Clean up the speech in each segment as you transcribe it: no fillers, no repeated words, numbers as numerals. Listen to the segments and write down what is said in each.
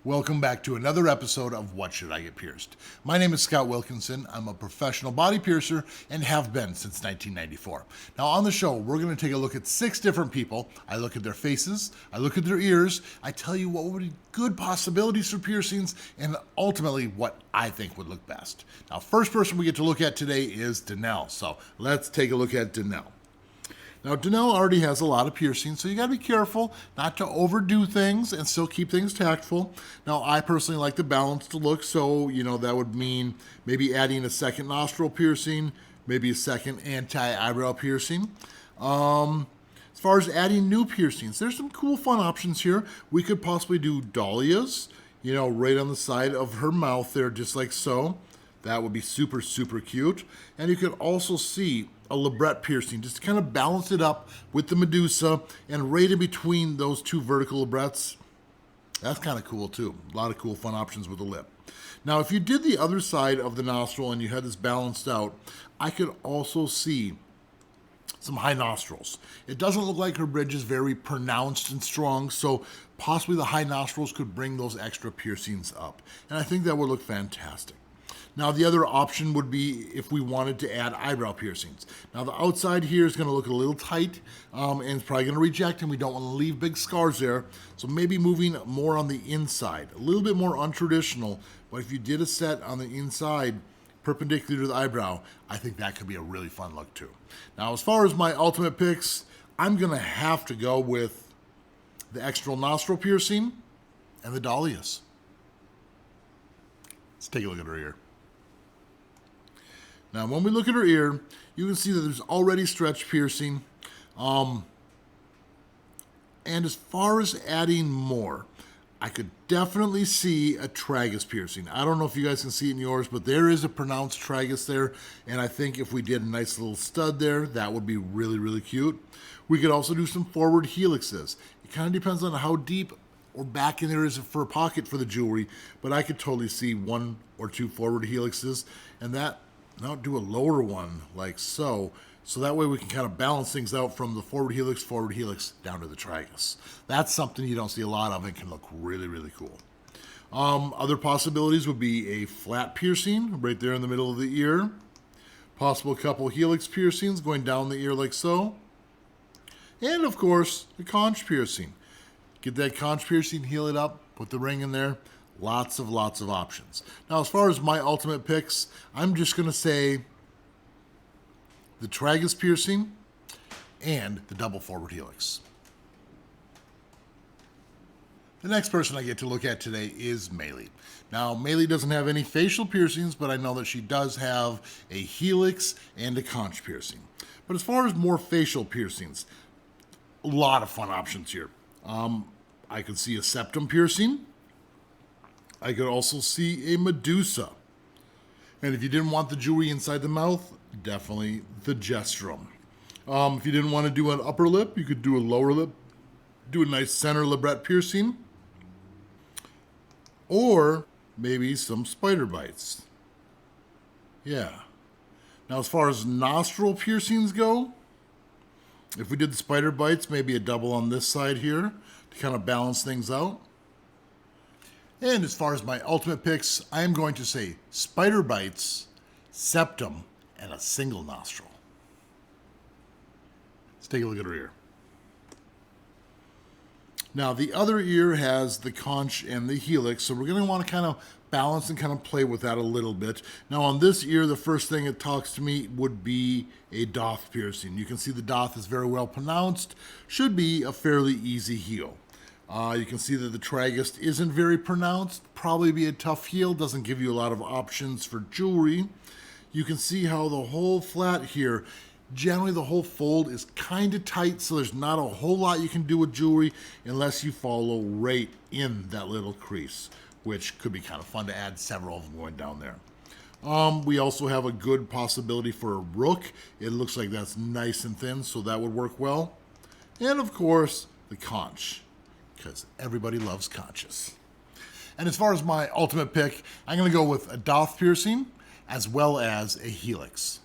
Welcome back to another episode of What Should I Get Pierced? My name is Scott Wilkinson. I'm a professional body piercer and have been since 1994. Now on the show, we're going to take a look at 6 different people. I look at their faces, I look at their ears, I tell you what would be good possibilities for piercings, and ultimately what I think would look best. Now first person we get to look at today is Danelle. So let's take a look at Danelle. Now, Danelle already has a lot of piercings, so you gotta be careful not to overdo things and still keep things tactful. Now, I personally like the balanced look, so, that would mean maybe adding a second nostril piercing, maybe a second anti-eyebrow piercing. As far as adding new piercings, there's some cool, fun options here. We could possibly do dahlias, right on the side of her mouth there, just like so. That would be super, super cute. And you could also see a labret piercing, just to kind of balance it up with the Medusa, and right in between those two vertical labrets. That's kind of cool too. A lot of cool, fun options with the lip. Now, if you did the other side of the nostril and you had this balanced out, I could also see some high nostrils. It doesn't look like her bridge is very pronounced and strong, so possibly the high nostrils could bring those extra piercings up. And I think that would look fantastic. Now, the other option would be if we wanted to add eyebrow piercings. Now, the outside here is going to look a little tight, and it's probably going to reject, and we don't want to leave big scars there. So maybe moving more on the inside, a little bit more untraditional, but if you did a set on the inside perpendicular to the eyebrow, I think that could be a really fun look too. Now, as far as my ultimate picks, I'm going to have to go with the external nostril piercing and the dahlias. Let's take a look at her ear. Now, when we look at her ear, you can see that there's already stretch piercing. And as far as adding more, I could definitely see a tragus piercing. I don't know if you guys can see it in yours, but there is a pronounced tragus there. And I think if we did a nice little stud there, that would be really, really cute. We could also do some forward helixes. It kind of depends on how deep or back in there is for a pocket for the jewelry, but I could totally see 1 or 2 forward helixes, and that, now do a lower one like so. So that way we can kind of balance things out from the forward helix, down to the tragus. That's something you don't see a lot of and can look really, really cool. Other possibilities would be a flat piercing right there in the middle of the ear. Possible couple helix piercings going down the ear like so. And of course, the conch piercing. Get that conch piercing, heal it up, put the ring in there. Lots of options. Now, as far as my ultimate picks, I'm just going to say the tragus piercing and the double forward helix. The next person I get to look at today is Maylee. Now, Maylee doesn't have any facial piercings, but I know that she does have a helix and a conch piercing. But as far as more facial piercings, a lot of fun options here. I could see a septum piercing. I could also see a Medusa. And if you didn't want the jewelry inside the mouth, definitely the Jestrum. If you didn't want to do an upper lip, you could do a lower lip, do a nice center labret piercing, or maybe some spider bites. Yeah. Now, as far as nostril piercings go, if we did the spider bites, maybe a double on this side here to kind of balance things out. And as far as my ultimate picks, I am going to say spider bites, septum, and a single nostril. Let's take a look at her ear. Now, the other ear has the conch and the helix, so we're going to want to kind of balance and kind of play with that a little bit. Now, on this ear, the first thing it talks to me would be a Doth piercing. You can see the Doth is very well pronounced, should be a fairly easy heal. You can see that the tragus isn't very pronounced, probably be a tough heal, doesn't give you a lot of options for jewelry. You can see how the whole flat here, generally the whole fold is kind of tight, so there's not a whole lot you can do with jewelry unless you follow right in that little crease, which could be kind of fun to add several of them going down there. We also have a good possibility for a rook. It looks like that's nice and thin, so that would work well. And of course, the conch, because everybody loves conches. And as far as my ultimate pick, I'm going to go with a Doth piercing as well as a helix.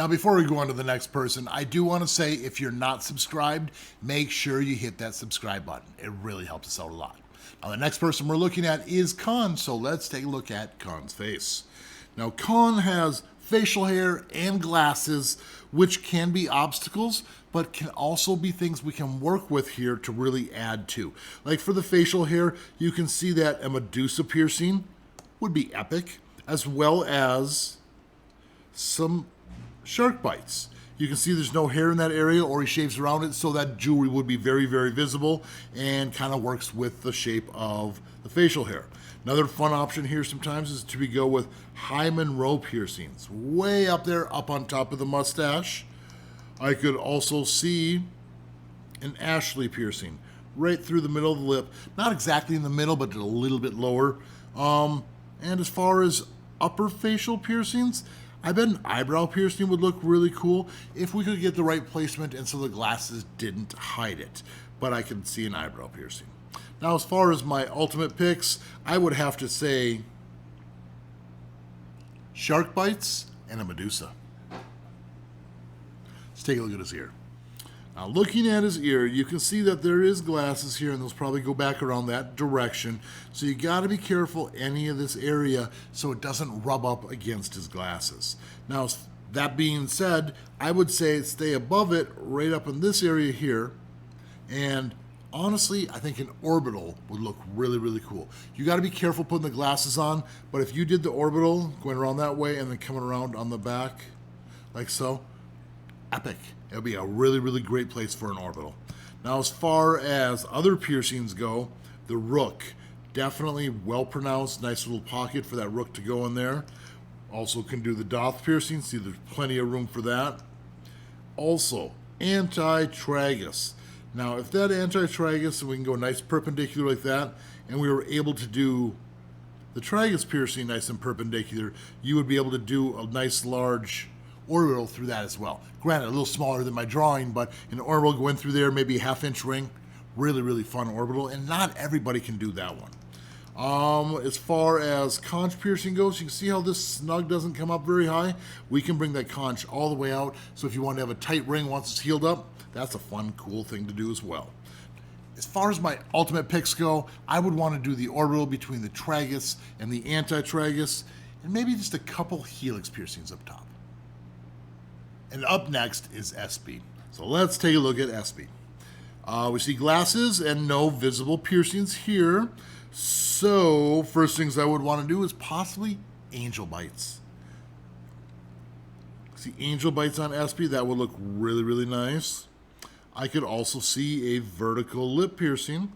Now, before we go on to the next person, I do want to say if you're not subscribed, make sure you hit that subscribe button. It really helps us out a lot. Now, the next person we're looking at is Conch, so let's take a look at Conch's face. Now, Conch has facial hair and glasses, which can be obstacles, but can also be things we can work with here to really add to. Like for the facial hair, you can see that a Medusa piercing would be epic, as well as some shark bites. You can see there's no hair in that area, or he shaves around it, so that jewelry would be very, very visible and kind of works with the shape of the facial hair. Another fun option here sometimes is to go with high Monroe piercings, way up there, up on top of the mustache. I could also see an Ashley piercing right through the middle of the lip. Not exactly in the middle, but a little bit lower. And as far as upper facial piercings, I bet an eyebrow piercing would look really cool if we could get the right placement and so the glasses didn't hide it. But I can see an eyebrow piercing. Now, as far as my ultimate picks, I would have to say shark bites and a Medusa. Let's take a look at his ear. Now, looking at his ear, you can see that there is glasses here, and those probably go back around that direction. So you got to be careful any of this area so it doesn't rub up against his glasses. Now, that being said, I would say stay above it right up in this area here. And honestly, I think an orbital would look really, really cool. You got to be careful putting the glasses on, but if you did the orbital going around that way and then coming around on the back like so, epic. It would be a really, really great place for an orbital. Now, as far as other piercings go, the Rook, definitely well pronounced, nice little pocket for that Rook to go in there. Also can do the Doth Piercing, see there's plenty of room for that. Also, Anti-Tragus. Now, if that Anti-Tragus, and we can go nice perpendicular like that, and we were able to do the Tragus piercing nice and perpendicular, you would be able to do a nice large orbital through that as well. Granted, a little smaller than my drawing, but an orbital going through there, maybe a half-inch ring, really, really fun orbital, and not everybody can do that one. As far as conch piercing goes, you can see how this snug doesn't come up very high. We can bring that conch all the way out, so if you want to have a tight ring once it's healed up, that's a fun, cool thing to do as well. As far as my ultimate picks go, I would want to do the orbital between the tragus and the anti-tragus, and maybe just a couple helix piercings up top. And up next is SB. So let's take a look at SB. We see glasses and no visible piercings here. So first things I would want to do is possibly angel bites. See angel bites on SB, that would look really, really nice. I could also see a vertical lip piercing.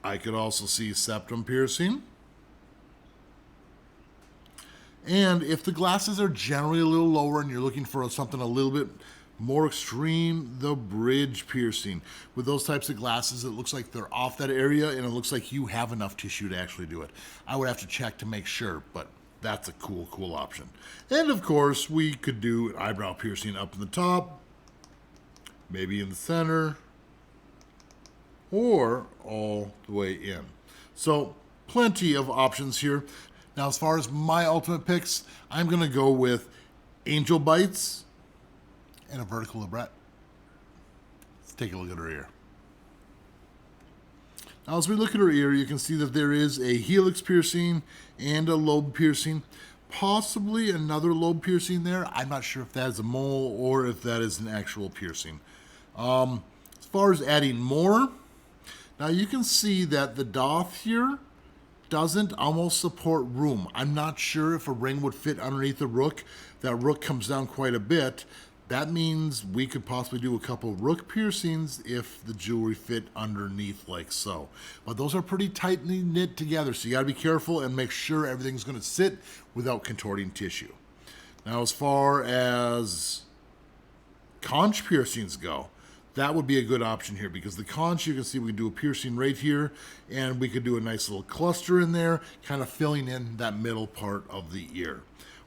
I could also see septum piercing. And if the glasses are generally a little lower and you're looking for something a little bit more extreme, the bridge piercing. With those types of glasses, it looks like they're off that area and it looks like you have enough tissue to actually do it. I would have to check to make sure, but that's a cool, cool option. And of course, we could do an eyebrow piercing up in the top, maybe in the center, or all the way in. So plenty of options here. Now, as far as my ultimate picks, I'm going to go with angel bites and a vertical labret. Let's take a look at her ear. Now, as we look at her ear, you can see that there is a helix piercing and a lobe piercing, possibly another lobe piercing there. I'm not sure if that is a mole or if that is an actual piercing. As far as adding more, now you can see that the Doth here doesn't almost support room. I'm not sure if a ring would fit underneath the Rook. That Rook comes down quite a bit. That means we could possibly do a couple of Rook piercings if the jewelry fit underneath like so. But those are pretty tightly knit together, so you gotta be careful and make sure everything's gonna sit without contorting tissue. Now, as far as conch piercings go, that would be a good option here because the conch, you can see we can do a piercing right here and we could do a nice little cluster in there, kind of filling in that middle part of the ear.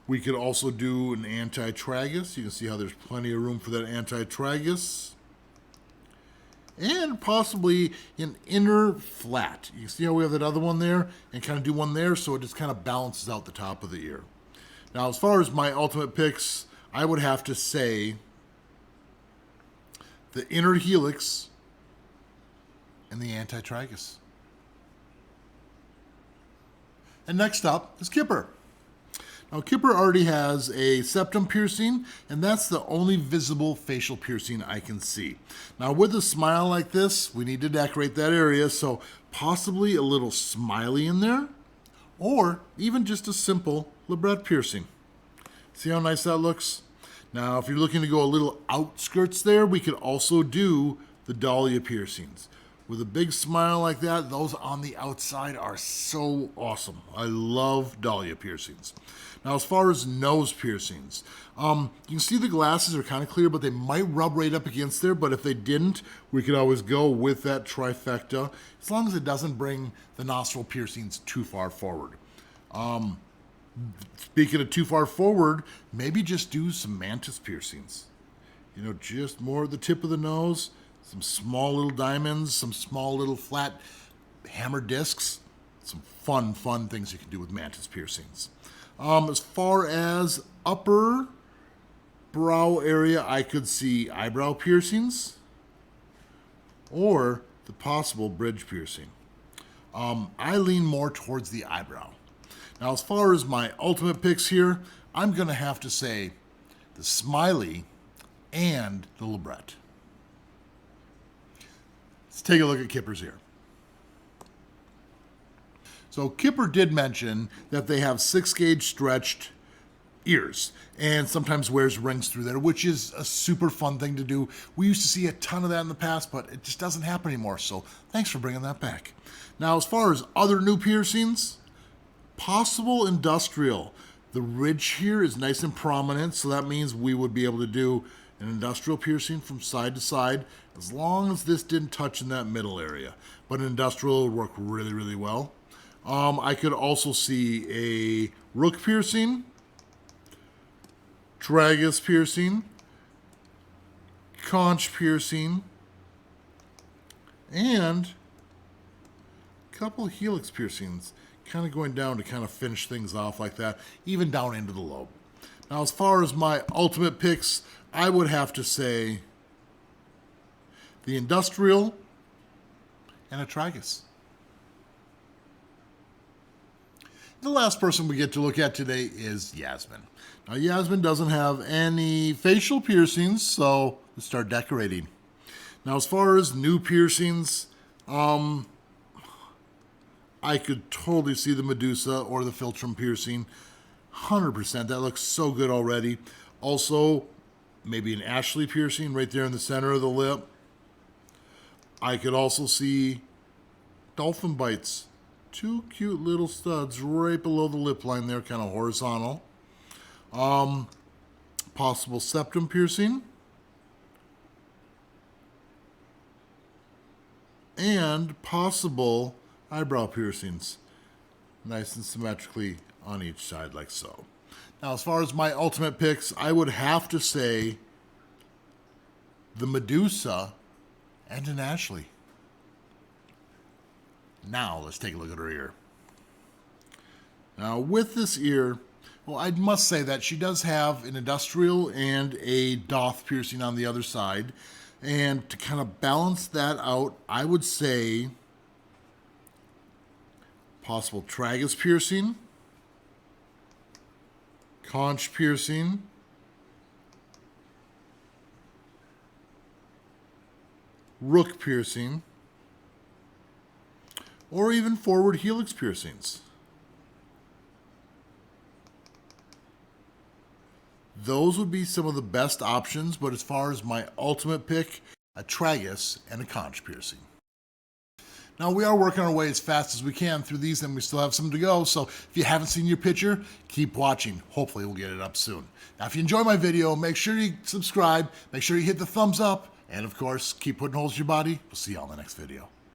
We could also do an anti-tragus. You can see how there's plenty of room for that anti-tragus. And possibly an inner flat. You can see how we have that other one there and kind of do one there so it just kind of balances out the top of the ear. Now, as far as my ultimate picks, I would have to say the inner helix and the Anti-Tragus. And next up is Kipper. Now, Kipper already has a septum piercing, and that's the only visible facial piercing I can see. Now, with a smile like this, we need to decorate that area, so possibly a little smiley in there, or even just a simple labret piercing. See how nice that looks? Now, if you're looking to go a little outskirts there, we could also do the dahlia piercings. With a big smile like that, those on the outside are so awesome. I love dahlia piercings. Now, as far as nose piercings, you can see the glasses are kind of clear, but they might rub right up against there. But if they didn't, we could always go with that trifecta, as long as it doesn't bring the nostril piercings too far forward. Speaking of too far forward, maybe just do some mantis piercings. You know, just more at the tip of the nose, some small little diamonds, some small little flat hammer discs. Some fun things you can do with mantis piercings. As far as upper brow area, I could see eyebrow piercings or the possible bridge piercing. I lean more towards the eyebrow. Now, as far as my ultimate picks here, I'm going to have to say the smiley and the labret. Let's take a look at Kipper's ear. So Kipper did mention that they have 6-gauge stretched ears and sometimes wears rings through there, which is a super fun thing to do. We used to see a ton of that in the past, but it just doesn't happen anymore. So thanks for bringing that back. Now, as far as other new piercings, possible industrial. The ridge here is nice and prominent, so that means we would be able to do an industrial piercing from side to side, as long as this didn't touch in that middle area. But an industrial would work really, really well. I could also see a Rook piercing, Tragus piercing, Conch piercing, and a couple of helix piercings, kind of going down to kind of finish things off like that, even down into the lobe. Now, as far as my ultimate picks, I would have to say the industrial and a tragus. The last person we get to look at today is Yasmin. Now, Yasmin doesn't have any facial piercings, so let's start decorating. Now, as far as new piercings, I could totally see the Medusa or the Philtrum piercing. 100%. That looks so good already. Also, maybe an Ashley piercing right there in the center of the lip. I could also see dolphin bites. 2 cute little studs right below the lip line there, kind of horizontal. Possible septum piercing. And possible eyebrow piercings. Nice and symmetrically on each side like so. Now, as far as my ultimate picks, I would have to say the Medusa and an Ashley. Now, let's take a look at her ear. Now, with this ear, well, I must say that she does have an industrial and a Doth piercing on the other side. And to kind of balance that out, I would say possible Tragus piercing, Conch piercing, Rook piercing, or even forward helix piercings. Those would be some of the best options, but as far as my ultimate pick, a tragus and a conch piercing. Now, we are working our way as fast as we can through these, and we still have some to go, so if you haven't seen your picture, keep watching. Hopefully, we'll get it up soon. Now, if you enjoy my video, make sure you subscribe, make sure you hit the thumbs up, and of course, keep putting holes in your body. We'll see you all in the next video.